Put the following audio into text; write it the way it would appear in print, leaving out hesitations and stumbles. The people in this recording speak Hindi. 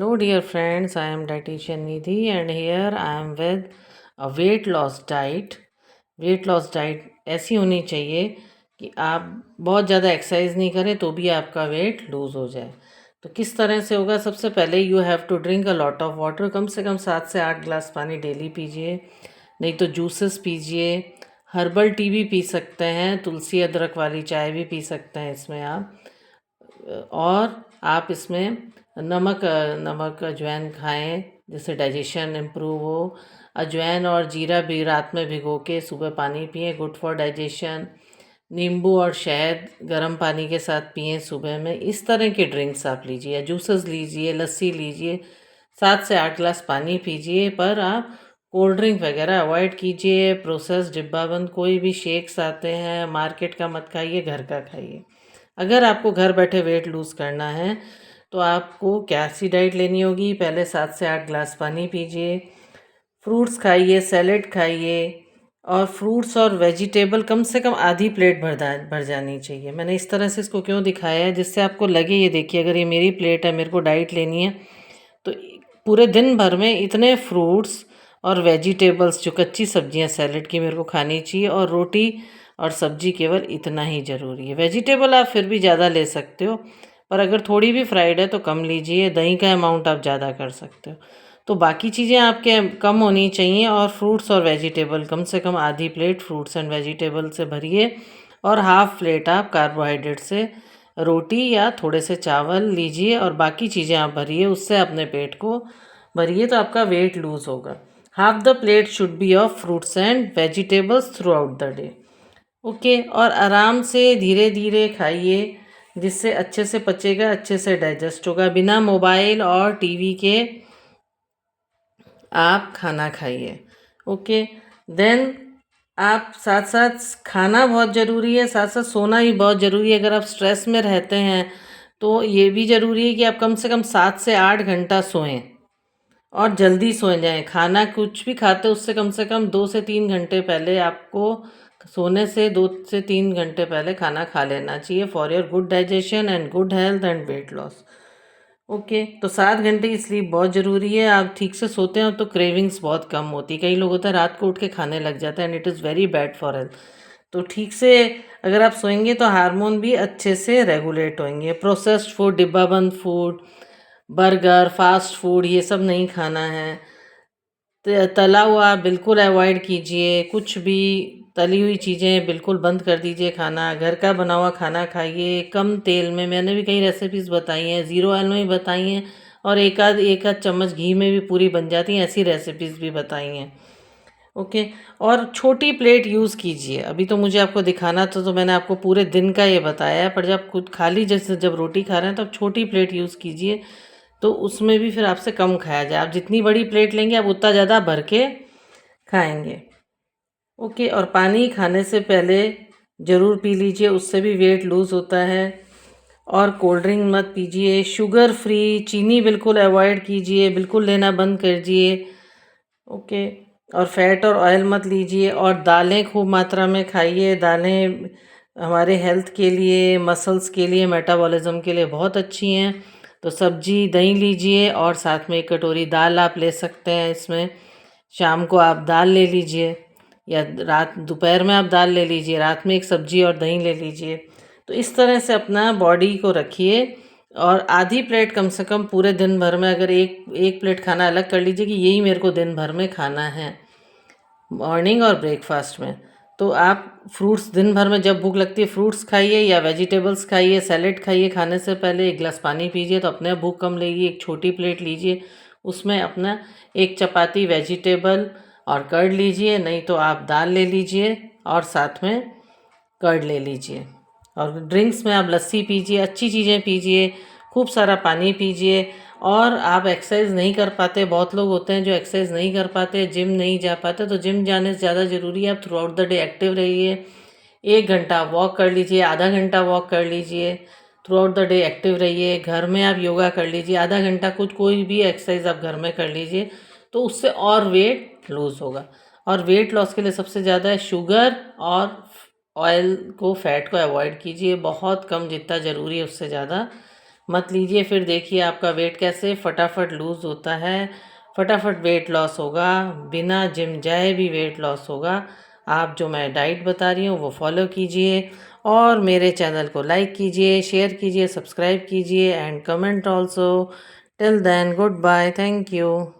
Hello, dear friends. I am dietitian Nidhi, and here I am with a weight loss diet. Weight loss diet ऐसी होनी चाहिए कि आप बहुत ज़्यादा एक्सरसाइज नहीं करें तो भी आपका वेट लूज़ हो जाए। तो किस तरह से होगा? सबसे पहले you have to drink a lot of water. कम से कम 7 से 8 ग्लास पानी डेली पीजिए, नहीं तो जूसेस पीजिए। हर्बल टी भी पी सकते हैं, तुलसी अदरक वाली चाय भी पी सकते हैं इसमें आप। और आप इसमें नमक अजवाइन खाएं जिससे डाइजेशन इम्प्रूव हो। अजवाइन और जीरा भी रात में भिगो के सुबह पानी पिएं, गुड फॉर डाइजेशन। नींबू और शहद गर्म पानी के साथ पिएं सुबह में। इस तरह के ड्रिंक्स आप लीजिए, जूसेस लीजिए, लस्सी लीजिए। 7 से 8 ग्लास पानी पीजिए, पर आप कोल्ड ड्रिंक वगैरह अवॉइड कीजिए। प्रोसेस डिब्बाबंद कोई भी शेक्स आते हैं मार्केट का मत खाइए, घर का खाइए। अगर आपको घर बैठे वेट लूज़ करना है तो आपको क्या सी डाइट लेनी होगी? पहले 7 से 8 ग्लास पानी पीजिए, फ्रूट्स खाइए, सैलेड खाइए, और फ्रूट्स और वेजिटेबल कम से कम आधी प्लेट भर जानी चाहिए। मैंने इस तरह से इसको क्यों दिखाया है, जिससे आपको लगे, ये देखिए अगर ये मेरी प्लेट है, मेरे को डाइट लेनी है, तो पूरे दिन भर में इतने फ्रूट्स और वेजिटेबल्स, जो कच्ची सब्जियां सैलेड की, मेरे को खानी चाहिए। और रोटी और सब्जी केवल इतना ही ज़रूरी है। वेजिटेबल आप फिर भी ज़्यादा ले सकते हो, पर अगर थोड़ी भी फ्राइड है तो कम लीजिए। दही का अमाउंट आप ज़्यादा कर सकते हो। तो बाकी चीज़ें आपके कम होनी चाहिए, और फ्रूट्स और वेजिटेबल कम से कम आधी प्लेट फ्रूट्स एंड वेजिटेबल से भरिए, और हाफ प्लेट आप कार्बोहाइड्रेट से रोटी या थोड़े से चावल लीजिए, और बाकी चीज़ें आप भरिए, उससे अपने पेट को भरिए, तो आपका वेट लूज़ होगा। Half the plate should be of fruits and vegetables through out the day. Okay, और आराम से धीरे धीरे खाइए, जिससे अच्छे से पचेगा, अच्छे से डाइजेस्ट होगा। बिना मोबाइल और टीवी के आप खाना खाइए। ओके, देन आप साथ साथ खाना बहुत ज़रूरी है, साथ साथ सोना भी बहुत ज़रूरी है। अगर आप स्ट्रेस में रहते हैं तो ये भी ज़रूरी है कि आप कम से कम 7 से 8 घंटा सोएं, और जल्दी सो जाएं। खाना कुछ भी खाते हैं उससे कम से कम 2 से 3 घंटे पहले आपको, सोने से 2 से 3 घंटे पहले खाना खा लेना चाहिए, for your good digestion and good health and weight loss. Okay, तो 7 घंटे की स्लीप बहुत ज़रूरी है। आप ठीक से सोते हैं तो क्रेविंग्स बहुत कम होती है। कई लोग होता है रात को उठ के खाने लग जाता है, and it is very bad for health. तो ठीक से अगर आप सोएंगे तो हार्मोन भी अच्छे से रेगुलेट होंगे। प्रोसेस्ड फूड, डिब्बाबंद फूड, बर्गर, फास्ट फूड, ये सब नहीं खाना है। तला हुआ बिल्कुल अवॉइड कीजिए, कुछ भी तली हुई चीज़ें बिल्कुल बंद कर दीजिए खाना। घर का बना हुआ खाना खाइए, कम तेल में। मैंने भी कई रेसिपीज़ बताई हैं, ज़ीरो ऑयल में भी बताई हैं, और एक आध चम्मच घी में भी पूरी बन जाती हैं, ऐसी रेसिपीज़ भी बताई हैं। ओके, और छोटी प्लेट यूज़ कीजिए। अभी तो मुझे आपको दिखाना था तो मैंने आपको पूरे दिन का ये बताया है, पर जब खुद खाली, जैसे जब रोटी खा रहे हैं, तो आप छोटी प्लेट यूज़ कीजिए, तो उसमें भी फिर आपसे कम खाया जाए। आप जितनी बड़ी प्लेट लेंगे आप उतना ज़्यादा भर के खाएंगे। ओके, और पानी खाने से पहले ज़रूर पी लीजिए, उससे भी वेट लूज़ होता है। और कोल्ड ड्रिंक मत पीजिए, शुगर फ्री, चीनी बिल्कुल अवॉइड कीजिए, बिल्कुल लेना बंद कर दीजिए। ओके, और फैट और ऑयल मत लीजिए, और दालें खूब मात्रा में खाइए। दालें हमारे हेल्थ के लिए, मसल्स के लिए, मेटाबॉलिज्म के लिए बहुत अच्छी हैं। तो सब्जी, दही लीजिए, और साथ में 1 कटोरी दाल आप ले सकते हैं इसमें। शाम को आप दाल ले लीजिए, या दोपहर में आप दाल ले लीजिए, रात में एक सब्जी और दही ले लीजिए। तो इस तरह से अपना बॉडी को रखिए, और आधी प्लेट कम से कम पूरे दिन भर में, अगर एक एक प्लेट खाना अलग कर लीजिए कि यही मेरे को दिन भर में खाना है, मॉर्निंग और ब्रेकफास्ट में। तो आप फ्रूट्स, दिन भर में जब भूख लगती है फ्रूट्स खाइए, या वेजिटेबल्स खाइए, सैलेड खाइए। खाने से पहले 1 गिलास पानी पीजिए तो अपने आप भूख कम लेगी। एक छोटी प्लेट लीजिए, उसमें अपना एक चपाती, वेजिटेबल और कर्ड लीजिए, नहीं तो आप दाल ले लीजिए और साथ में कर्ड ले लीजिए। और ड्रिंक्स में आप लस्सी पीजिए, अच्छी चीज़ें पीजिए, खूब सारा पानी पीजिए। और आप एक्सरसाइज नहीं कर पाते, बहुत लोग होते हैं जो एक्सरसाइज नहीं कर पाते, जिम नहीं जा पाते, तो जिम जाने से ज़्यादा ज़रूरी है आप through out the day active रहिए। 1 घंटा वॉक कर लीजिए, आधा घंटा वॉक कर लीजिए, through out the day active रहिए। घर में आप योगा कर लीजिए, आधा घंटा कुछ कोई भी एक्सरसाइज आप घर में कर लीजिए, तो उससे और वेट लूज़ होगा। और वेट लॉस के लिए सबसे ज़्यादा है शुगर और ऑयल को, फैट को अवॉइड कीजिए, बहुत कम, जितना ज़रूरी है उससे ज़्यादा मत लीजिए, फिर देखिए आपका वेट कैसे फटाफट लूज़ होता है, फटाफट वेट लॉस होगा, बिना जिम जाए भी वेट लॉस होगा। आप जो मैं डाइट बता रही हूँ वो फॉलो कीजिए और मेरे चैनल को लाइक कीजिए, शेयर कीजिए, सब्सक्राइब कीजिए and comment also. Till then good bye, thank you.